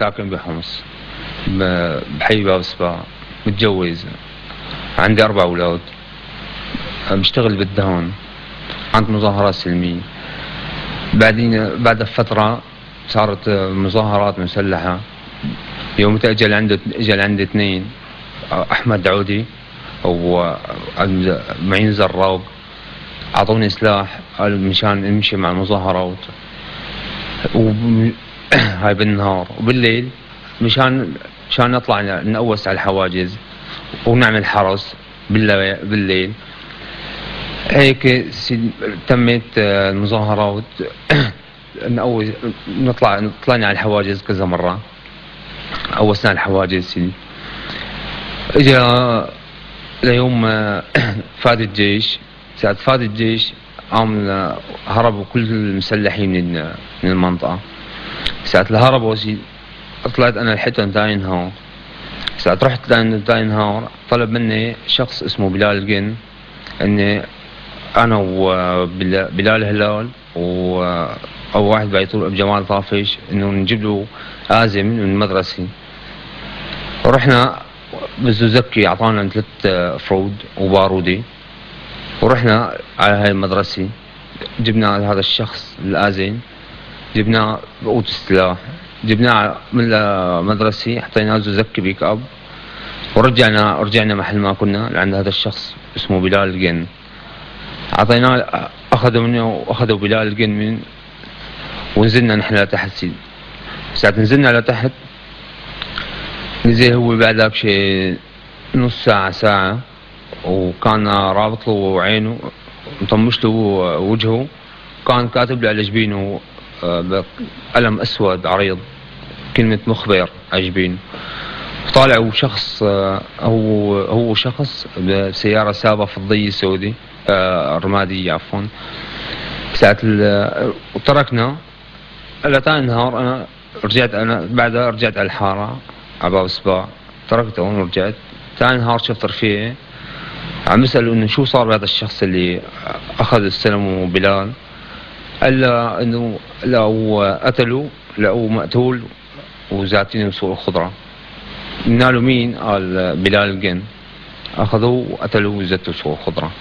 ساكن بحمص بحي باب سبا، متجوز، عندي 4 أولاد، بشتغل بالدهان، عند مظاهرات سلمية. بعدين بعد فترة صارت مظاهرات مسلحة. يوم اجى عندي 2 أحمد عودي ومعين زراب، أعطوني سلاح قالوا مشان نمشي مع المظاهرات هاي بالنهار، وبالليل مشان نطلع نقوس على الحواجز ونعمل حرس بالليل. هيك تمت المظاهرات. طلعنا على الحواجز كذا مرة، قوسنا على الحواجز. اجا ليوم فات الجيش. ساعة فات الجيش هربوا كل المسلحين من المنطقة. ساعة هربوا طلعت أنا لحقتهم ثاني نهار. ساعة رحت ثاني نهار طلب مني شخص اسمه بلال الجن إني أنا وبلال هلال أو واحد بعيطول جمال طافش إنه نجيب له آزم من المدرسة. ورحنا بالزوزكي أعطانا 3 فرود وبارودي، ورحنا على هاي المدرسة. جبنا هذا الشخص الآزم، جبناه بقوة السلاح، جبناه من المدرسة، حطيناه زوزكي بيك أب، ورجعنا محل ما كنا لعند هذا الشخص اسمه بلال الجن. أعطيناه، أخذوا منه وأخذوا بلال الجن ونزلنا نحن لتحت. ساعة نزلنا لتحت نزل هو بعدها بشي نص ساعة، وكان رابط له عينه، مطمش له وجهه، كان كاتب له على جبينه بقلم أسود عريض كلمة مخبر على جبينه. طالع وشخص، هو شخص بسيارة سابة فضية سودي، رمادية عفوا. ساعة وتركنا لتاني نهار. أنا بعدها رجعت على الحارة على باب سبا، تركته هون ورجعت. ثاني نهار شفت رفيقي عم يسأله إنه شو صار بهذا الشخص اللي أخذ السلم بلال. قال له إنه لو قتلوا لقوه مقتول وزاتينه بسوق الخضرة. قلنا له مين؟ قال بلال الجن. أخذوه وقتلوه وزتوا بسوق الخضرة.